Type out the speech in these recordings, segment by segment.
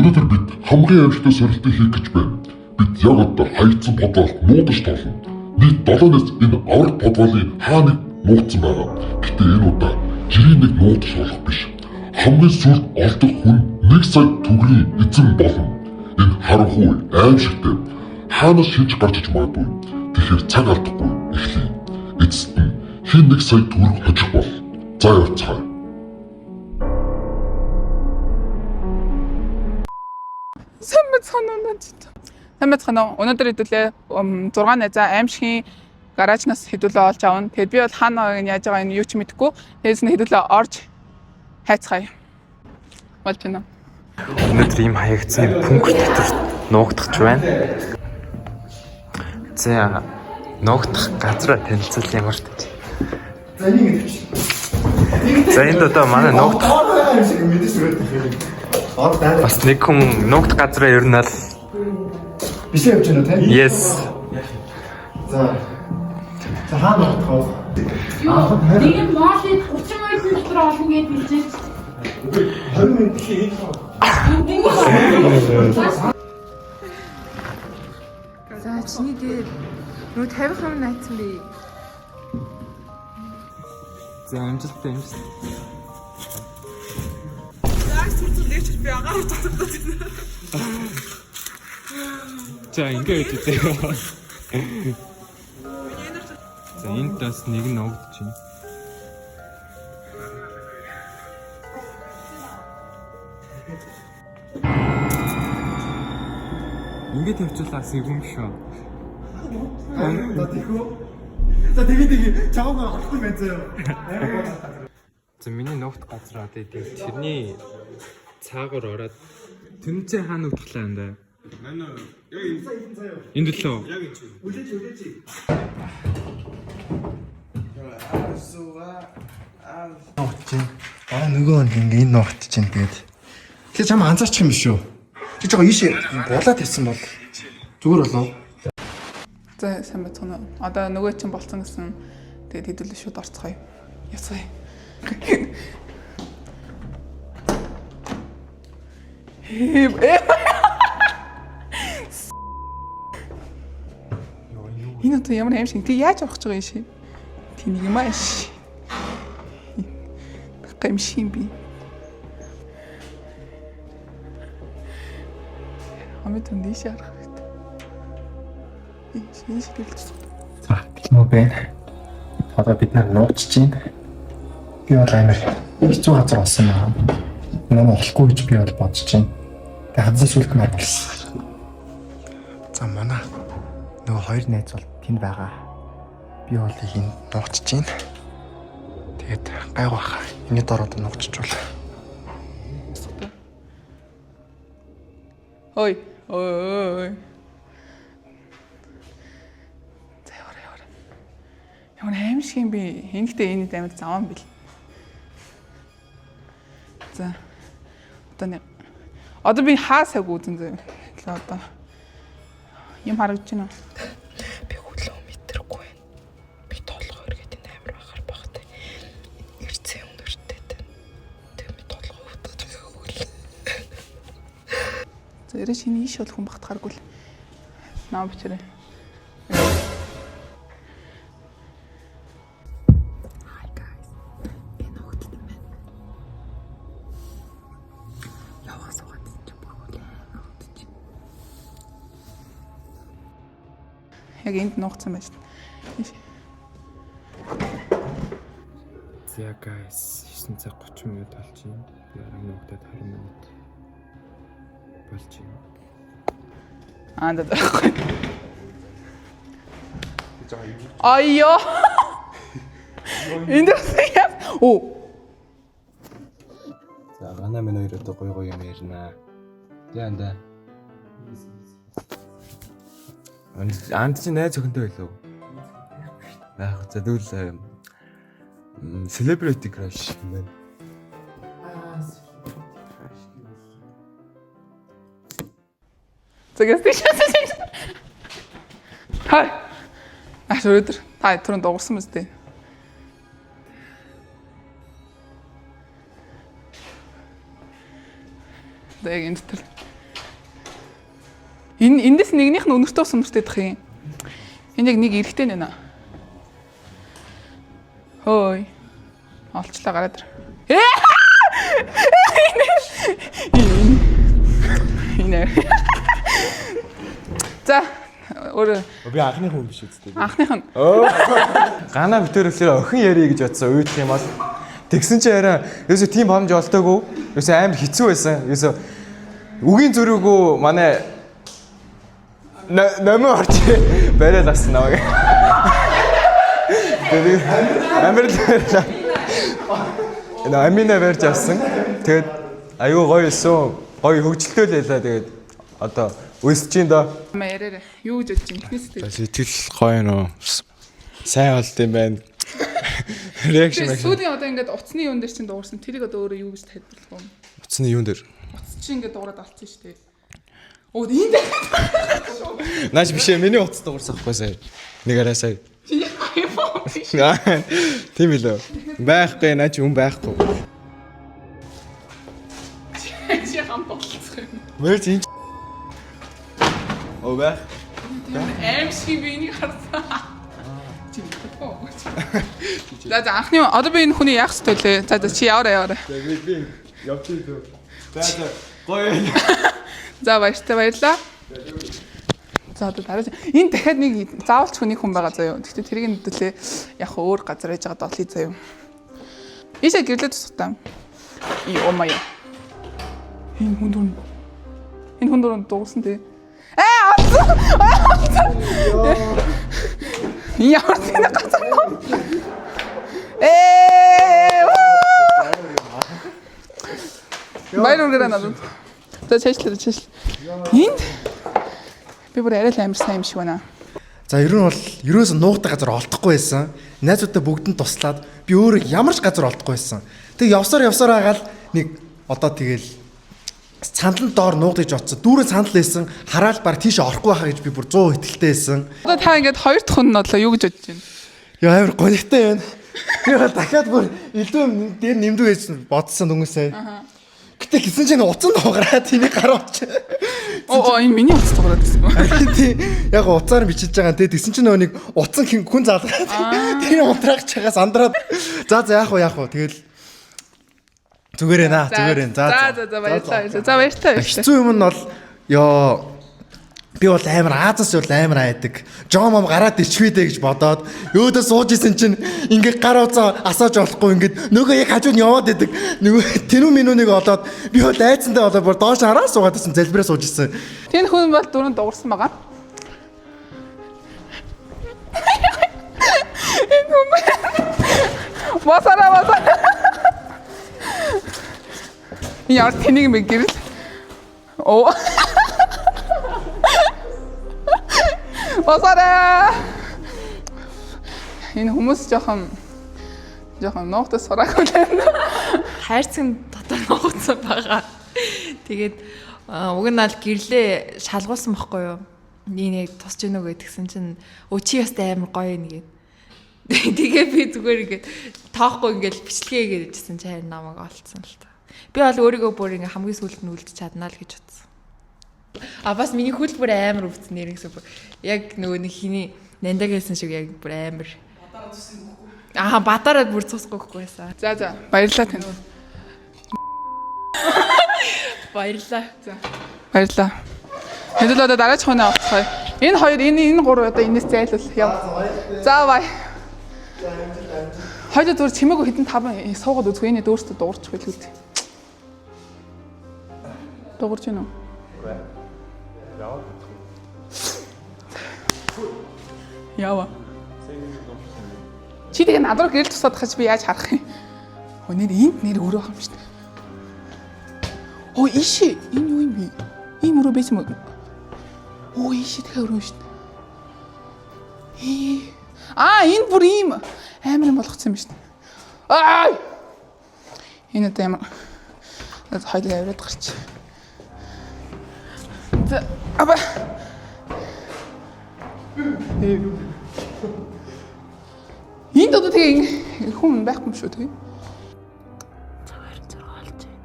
Өнөөдөр бид хамгийн аимшигтай сорилтыг хийх гэж байна. Бид яг одоо хаягдсан подвалд нуудаж толно. Нийт 7-ноос энэ аврах подвалын хаа нэг нуугдсан байгаа. Гэтэ энэ удаа жирийн нэг нуудаж болох биш. Хамгийн сүрд олдох хүн 1 сая төгрөгийн эзэн болно. Энэ харанхуй аимшигтай. Хаанаас шинж гарч иж магадгүй. Тэгэхээр цаг алдахгүй эхлэе. Эцэст нь хин 1 сая төгрөг хожих бол. За явцгаая. Сайн байна. Өнөөдөр хэдүүлээ 6 найзаа аимшигын гаражнаас хэдүүлээ олж авна. Тэгээд би бол хаана яаж байгаа юм юу ч мэдэхгүй. Тэгээс нь хэдүүлээ орж хайцгаая. Болж байна. Өнөөдөр ийм хаягдсан пүнк дотор нуугдах ч байна. За нуугдах газар танилцуул ямар тач. За энийг хэлчих. За энд одоо манай нуугдах бас нэг хүн нуугдах газараа ер нь л бишээ явж байна тийм. Yes. За хаана нуугдах вэ? Тийм моошид 30 минутын дотор олон гэж хэлжээ. 20 минут хийх. За чиний дээр нүү 50% найцсан би. За амжилттай. За ингээд үгүй. За энд бас нэг нь нуугдож байна. Ингээд тавьчихлаас юм шүү. За тэгээ чавга авахгүй байх заяа. За миний нуугдах газар одоо тийм тэрний цаагаар ороод тэнцээ хаана нуугдлаа энэ. Энд лөө. Үлээж. Нуугдчих. Дараа нөгөө нэг ингээ энэ нуугдчих чинь тэгээд. Тэгэхээр чам анзаарчих юм биш үү? Чи жоо ийшээ булаад тавьсан бол зүгээр болов. За сайн байна. Одоо нөгөө чинь болцсон гэсэн. Тэгээд хэдүүлээ шууд орцгоё. Яцгаая. Энэ одоо ямар аим шиг тий яаж авах гэж байгаа юм шиг. Тий нэг юм ааш. Гэмшин би. Амит энэ шарах хэрэгтэй. Энэ шигэлж. За тийм үү бэ. Одоо бид нар нууцж чинь. Би бол амар хэцүү газар болсон юм. Наа болохгүй гэж би бол бодож байна. Тэгээ ханзаа сүлх маяг болсон. За манай нөгөө хоёр найз бол тэнд байгаа. Би бол энд нууцж чинь. Тэгээд гайгүй хаа. Эний дор одоо нууцчихвол. Ой. За яа. Ямар аим шиг юм би. Энэхдээ энэ амар заван бил. За. Одоо би хаасаг үзэн зөө. Одоо юм харагдаж байна. Би хөлөө мэдрэхгүй байна. Би толгой өргөд энэ амар бахар багтай. Ирцээ өнөртэй тань. Тэг би толгой утгаж байгаа. За ярэ шиний иш болох хүн багтахааргүй л. Наа бичээрэй. Hi guys. Би ногдсон байна. Яваас угаадсан ч бүгд ногдож. Яг энд нуугдсан байж. За guys 9 цаг 30 минут болж байна. Би арай нуугдаад 20 минут болж байна. Андад байхгүй. Айё. Энд яа. Оо. За гана минь хоёр одоо гоё юм ярина. Яанда. Анд чи найз өхөнтэй байлоо. Яг за тэгвэл celebrity crush юм байна. Тэгээс тийш. Хай. Өдөр та түрүүн дууссан мэт. Яг энэ төр Эндээс нэгнийх нь өнөртөө сумртайдах юм. Энд яг нэг эрэхтэй нэ. Хөөй. Олчлаа гараад ир. Инэ. За өөр Би анхны хүн биш үстэй. анхных нь Ганаа битэрэлээр охин ярий гэж бодсон үйдэх юм бол тэгсэн чи арай ерөөсө тийм боломж олдоогүй. Ерөөсө амар хэцүү байсан. Ерөөсө үгийн зөрүүгөө манай нэмээ орч бариад авсан намайг. Тэгээд амар амина барьж авсан. Тэгээд аюу гоё эсэн. Гоё хөгжилтэй л байлаа. Тэгээд одоо өсөж ин доо. яриараа юу гэж бодож байна? Эхнээс Сэтгэл гоё нөө. Сайн болт юм байна. Реакшн тэгээд сүүлийн одоо ингээд утасны юун дээр чинь дуурсан. Тэрийг одоо өөрөө юу гэж тайлбарлах вэ? утасны юун дээр. Утас чинь ингээд дуурайд алцсан шүү дээ. Оо энэ дээр Нааш биш ээ миний утас дуурсан ахгүй сая. Нэг арай сая. Тийм билүү. Байхгүй наач юм байхгүй. чи хам болцох юм. Мэр чинь Оо байх. Аим шиг би энийг харсан. Чи мэдгүй. За анхны одоо би энэ хүний яах ёстой лээ. За чи яваарай. Би явчих дөө. За гоё. За баярлалаа. За одоо дараа энэ дахиад нэг заавалч хүний хүн байгаа заяа. Гэхдээ тэрийг нэдүүлээ яг өөр газар яж байгаа долыг заяа. Ийшээ гэрлээд тусахтаа. Йоо маяа. Энэ хүн дөрөнд дууссан тий. Ямар тийм газар нөө. Баяр үргэлээ надад. За чэжлээ. Энд би бүр арай л амар сайн юм шиг байна. За ер нь бол ерөөс нуугтай газар олдохгүй байсан. Найзуудтай бүгдэнд туслаад би өөрөө ямар ч газар олдохгүй байсан. Тэг явсаар агаал нэг одоо тэгэл сандал доор нуугдаж оцсон. Дүүрэн сандал байсан. Хараал баг тийш орохгүй байхаа гэж би бүр 100 итгэлтэй байсан. Одоо та ингээд хоёр дахь хүн нь бодлоо юу гэж бодож байна? Яа амар гонигтай байна. Би бол дахиад бүр илүү дээр нэмдэг гэж бодсон дүнсээ. Гэтэ гисэн чинь уцан дуугараа тийний гараа очив. Оо энэ миний утас дуурайд гэсэн. Тийм. Яг уцаар бичиж байгаа. Тэгсэн чинь нөгөө нэг уцан хүн заалгаад тэр унтраах чагаас андраад. За яах вэ? Тэгэл зүгээр ээ. За баярлалаа. За баярлалаа. Хэцүү юм нь бол ёо би бол амар Азаас бол амар айдаг. Жом гараад ичвэдэ гэж бодоод өөдөө сууж исэн чинь ингээ гар уцаа асааж болохгүй ингээд нөгөө яг хажууд нь яваад идэг. Нөгөө тэнүү минүүнийг олоод би бол айцсандаа болоо бүр доош хараа суугаад исэн залбираа сууж исэн. Тэр хүн бол дөрөнд дуурсан байгаа. Масара. Яар тэнийг мэ гэрэл. Оо. Масара. Энэ хүмүүс жоохон нуухтай сураагүй байна. Хайрцаг дотор нуугдсан байгаа. Тэгээд уг нь аль гэрлээ шалгуулсан байхгүй юу? Нэг тусч гинөө гэдгсэн чинь чи ястай амар гоё нэгээд. Тэгээ би зүгээр ингээд тоохгүй ингээд бичлэгээ гэжсэн чи харин намайг олцсон л та. Би бол өөрийгөө бүр ингээд хамгийн сүүлд нь үлдэж чаднаа л гэж бодсон. Бас миний хөлбөр амар өвцөн нэрээс бүр яг нөгөө нэг хиний нандаг хэлсэн шиг яг бүр амар батараад бүр цусгүй байсан. За баярлалаа тань. Баярлалаа. Хэдүүл одоо дараач хоноо авцгаая. Энэ хоёр энэ гурав одоо энэс зайлуул яв. За бай. Хоёул зүгээр чимээгүй хитэн 5 суугаад үзгүй энэ дөөртөө дуурчих байлгүй. Дуурч гинөө. Ява. Чи тэгээ надад гэрэл тусаад хаж би яаж харах юм? Өнөр энд нэр өөрөө байгаа юм шүү дээ. Оо иши энэ юу юм бэ? Ийм өрөө байсан мө? Оо иши тэгээ өрөө шүү дээ. Энэ бүр ийм амар юм болгоцсон юм шүү дээ. Энэ одоо ямар хоёул аваад гарч. За аба. Энд одоо тэгээ хүн байхгүй юм шүү тэгээ. Цагаар зургаалж байна.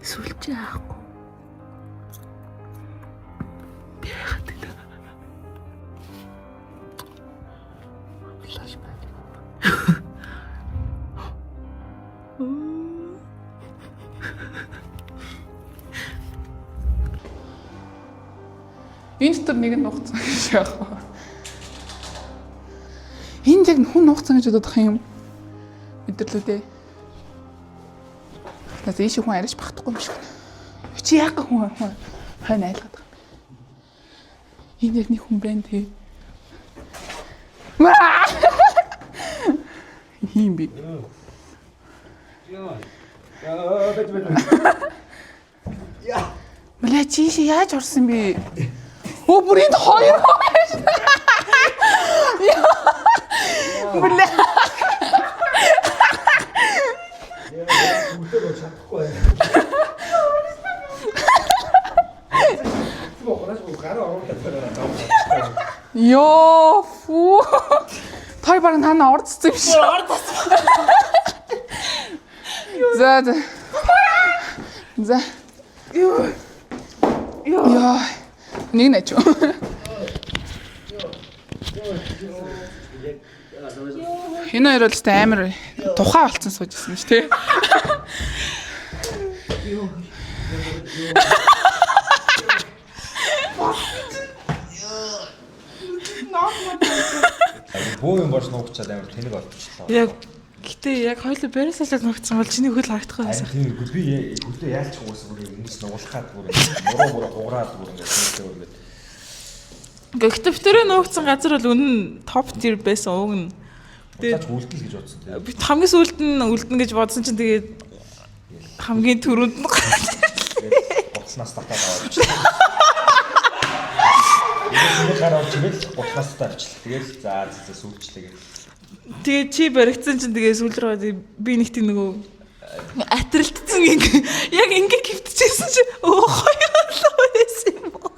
Сүлжээ аахгүй. Энэ дотор нэг нь нуугцсан гэж яах вэ? Энд яг хүн нуугцсан гэж бодох юм. Мэдэрлүүдээ. Тэгээс ийш хүн арайж багтахгүй юм шиг байна. Чи яах хүн хань айлгаад байгаа юм. Энд яг нэг хүн байна тий. Хин би. Мэлээ чи яаж орсон бэ? Оо бүрийн хоёр байж. Мэлээ. Бүгдөө чадахгүй байна. Ёо фу. Той баг нана орцсон юм шиг. За. Яа. Нэг нэч. Энэ хоёр л амар тухай болцсон сууж ирсэн шүү тий. Бөө юм борс нуугчаад амар тэнэг болчихлоо. Яг гэтээ яг хоёул барьсалаад ногцсон бол чиний хөл харагдахгүй байсан. Тийм би хөлөө яалч угаас бүр ингэж нугуулхаад бүр муруу хугараад бүр ингэж өөрөөр. Гэхдээ битэрээ ногцсон газар бол үнэн топ тир байсан уг нь. Тэгээд үлдэл гэж бодсон тийм. Би хамгийн сүүлд нь үлдэн гэж бодсон чинь тэгээд хамгийн түрүүнд нь гоцнаас татаад авчихсан. Энэ гараад чимэл гоцнаас тавьчихлаа. Тэгээд за сүүлчлээ. Тэгээд чи баригдсан чинь тэгээд сүүл рүү би нэг тийм нөгөө атралтцсан яг ингээ гівтчихсэн чи хоёр байсан юм уу?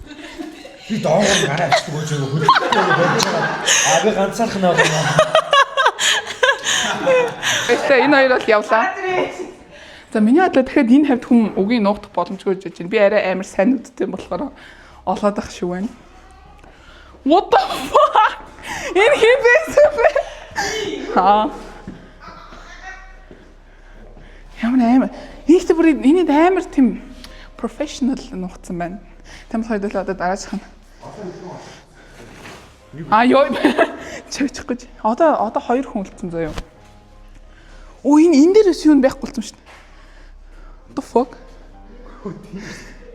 Би доогоор гараа авчихсан гэж хөлтэй болж байгаа. Би ганцаарх нь байгаа. Энэ хоёр бол явлаа. За миний бодлоо тэгэхээр энэ хавьд хүн үгийн нуугдах боломжгүй гэж байна. Би арай амар сайн үдтэй болохоор олоод ах шиг байна. What the fuck? Энэ хийвэсэн бэ? Ямар амар. Ийхтэй бүр энэ амар тийм professional нуугдсан байна. Тамс хоёул одоо дараачих нь. Ёо. Чөчөхгүй. Одоо хоёр хүн үлдсэн заяа. Оо энэ дээрээс юу байхгүй болсон шүү дээ. What the fuck?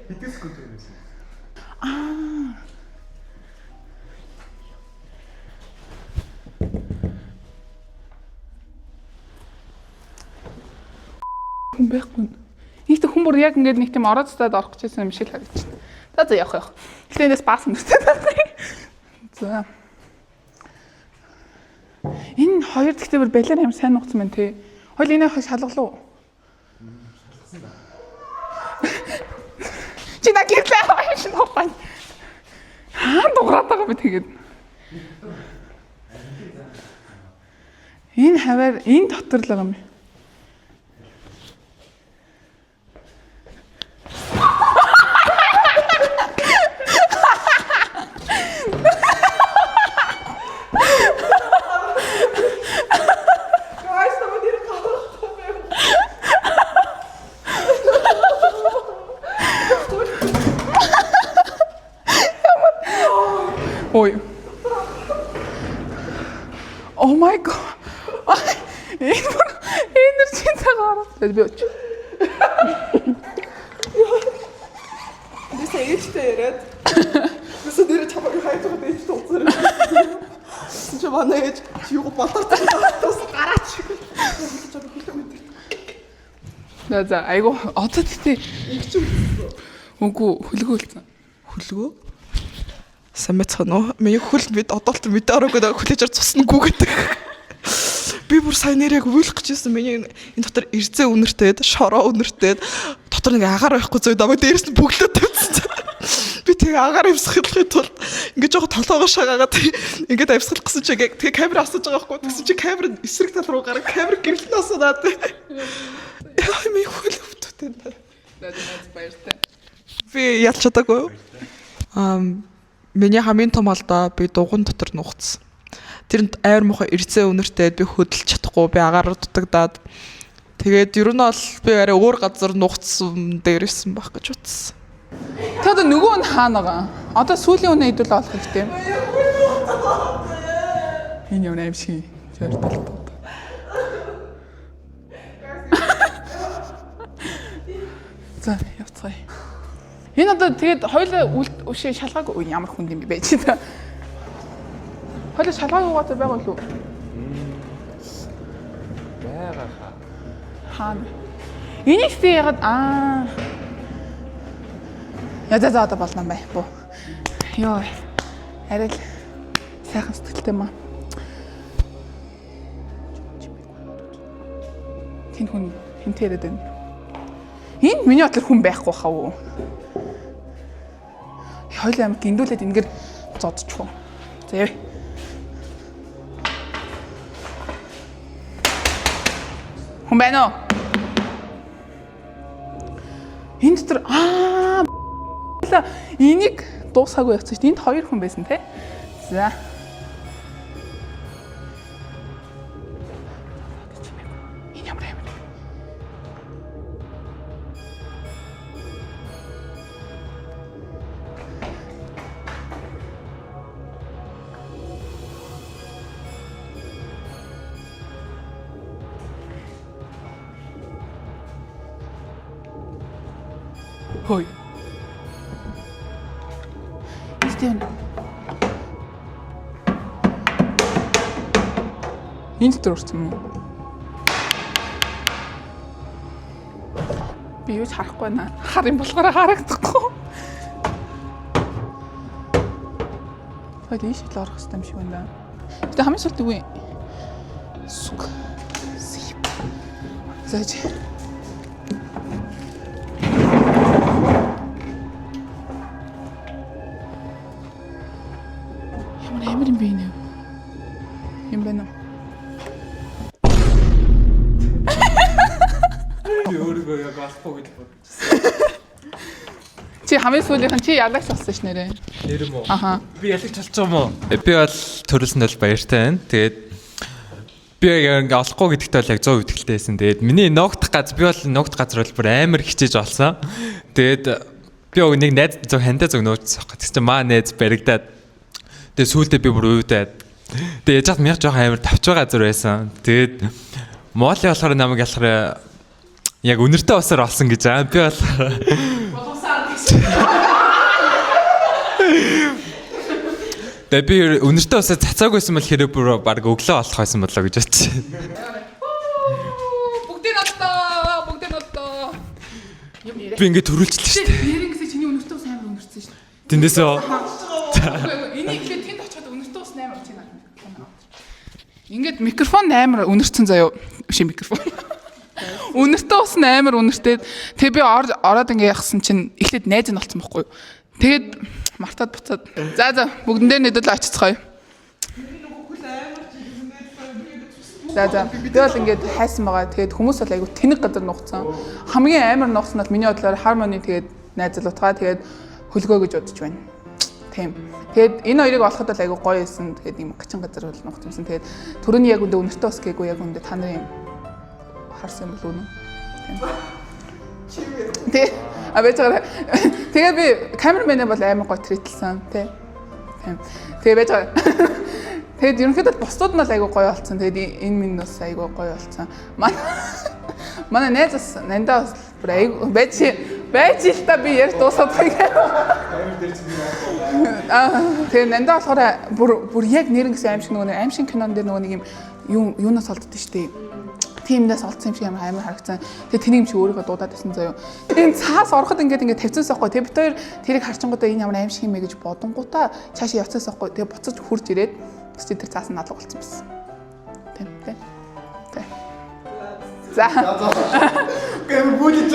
Хитээс гүтэрнээс. Хүн байхгүй. Ийхтэй хүн бүр яг ингээд нэг тийм ороод цаад орох гэжсэн юм шиг харагдчихна. За явах. Гэтэ энэс баасан нүртэй. За. Энэ хоёр гэхдээ бүр балер амар сайн нуугдсан байна тий. Хойл энэ хаш шалгалуу. Чи наглээ хаяш нуупай. Дуграад байгаа би тэгээд. Энэ хавар энэ дотор л байгаа юм. Ой. Oh my god. Энерги цагаар. Би оч. Тэсээ ээжтэй яриад. Тэсээ нэрээ чамайг хайж байгаа ээжтэй уулзараа. Чи манай ээж юу батартай тас гараач. За айгу одоо тэгтээ үгүй хөлгөөлцөн. Хөлгөө? Сайн мэцхан уу? Миний хөл мэд одоолт мэдээ ороогүй хүлээж ор цуснаггүй гэдэг. Би бүр сайн нэрийг өгөх гэжсэн. Миний энэ дотор эрзээ үнэртэйд, шороо үнэртэйд дотор нэг агаар байхгүй зөө намайг дээрээс нь бүглөө тавьсан. Би тэгээ агаар авсахлахын тулд ингээд жоохон толгоогоо шагаагаад ингээд авсгах гэсэн чи тэгээ камер асууж байгаа байхгүй. Тэгсэн чи камер эсрэг тал руу гараад камер гэрэлтэн асуунаад. Яа миний хөл өвтөтэй. Баяртай. Би ялч чадаагүй. миний хамгийн том алдаа би дугуйн дотор нуугдсан. Тэрэнд айр мохоо эрзээ өнөртэй би хөдөлж чадахгүй би агаараар дутагдаад тэгээд ер нь бол би арай өөр газар нуугдсан дээр ирсэн байх гэж утсан. Тэ одоо нөгөө нь хаана байгаа? Одоо сүүлийн үнэ хэдүүл олох хэрэгтэй. Энэ юм аим шиг зордол. За явцгаая. Энэ одоо тэгээд хоёулаа үшээ шалгааг ямар хүнд юм бэ байж та. Хоёулаа шалгааг угаатаа байгаа л үү? байгаа Хаана? Энийг тий ягаад Ядаа одоо болно бай. Боо. Йоо. Арай л сайхан сэтгэлтэй маа. Тин хүн хинтээрэд байна. Энд миний бодлоор хүн байхгүй хаа уу? Хоёул амиг гиндүүлээд ингээд зодчихоо. За яа. Хүн байна уу? Энд дотор энийг дуусаагүй явцсан чинь энд 2 хүн байсан те. За. Энэ ямар юм бэ? Хой. Стэн. Энд төрсөн юм. Би юу ч харахгүй байна. Хар юм болохоор харагдахгүй. Хойд ийш л орох хэрэгтэй юм шиг байна. Гэтэ хамгийн сүүлд үгүй. Сук. Заач. Ямар юм бэ нэ? Юм бэ нэ? Би өөрийгөө яг алахгүй гэж бодсон. Чи хамгийн сүүлийнх нь чи ялагч болсон ш нэрээ. Нэр юм уу? Аха. Би ялагч болж байгаа юм уу? Би бол төрөлсөнд бол баяртай байна. Тэгээд би яг олохгүй гэдэгт бол яг 100% итгэлтэй байсан. Тэгээд миний ногдох газар би бол ногдох газар бол бүр амар хичээж олсон. Тэгээд би яг нэг найз зөв хандаа зөв нууцсан. Тэгс чи маа найз баригдаад. Тэгээд сүүлдээ би бүр уйдаад. Тэгээд яж хат мянга жоох амар тавч байгаа газар байсан. Тэгээд Моли болохоор намайг ялахаар яг үнэртэй усаар олсон гэж аа. Би бол Тэгээд би үнэртэй усаа цацаагүйсэн бол хэрэг бүр баг өглөө олох байсан болоо гэж бодчих. Бүгдийн оттоо, бүгдийн оттоо. Юм яриа. Би ингээд төрүүлчихлээ шүү дээ. Нэрнгэсээ чиний үнэртэй ус амар үнэрсэн шүү дээ. Тэндээсөө Энийг ихлэ тэнд очиход үнэртэй ус амар чинь аа. Ингээд микрофон амар үнэрсэн заяо. Биш микрофон. Үнэртэй ус амар үнэртэй. Тэгээ би ороод ингээ яхсан чинь эхлээд найз нь олцсон байхгүй юу. Тэгээд мартаад буцаад. За бүгдэн дээр нэдэл очицгаая. За би бол ингээд хайсан байгаа. Тэгээд хүмүүс бол айгу тэнэг газар нуугцсан. Хамгийн амар нуугсан нь миний бодлоор Harmony тэгээд найзлуутгаа тэгээд хөлгөө гэж бодож байна. Тийм. Тэгээд энэ хоёрыг олоход бол айгу гоё байсан. Тэгээд юм гачин газар бол нуугцсан. Тэгээд түрүүний яг үндэ үнэртэй ус гээгүй яг үндэ та нарын харсан болов уу? Тийм. Тэгээд би камермэнээ бол амар гоё трийтлсэн тий. Тэгээ байж байгаа. Тэгээд ерөнхийдөө бусдууд нь айгу гоё болсон. Тэгээд энэ минь бас айгу гоё болсон. Манай найз бас нандаа бүр айгу байж л та би ярь дуусаад байгаа. Тэгээд нандаа болохоор бүр яг нэрнгэс аим шиг нөгөө аим шиг кинон дээр нөгөө нэг юм юунаас олддоо штэ. Тимнээс олцсон юм шиг амар харагцсан. Тэгээ тэний юм шиг өөрийгөө дуудаад байсан заяо. Энэ цаас ороход ингээд тавьчихсан байхгүй. Тэгээ бид хоёр тэрийг харчингуудаа энэ ямар аим шиг юм бэ гэж бодонгуудаа цаашаа явцсан байхгүй. Тэгээ буцаж хурж ирээд тэр цаас нь надлаг болсон байсан. Тийм. За. Гэмээр бүлэж.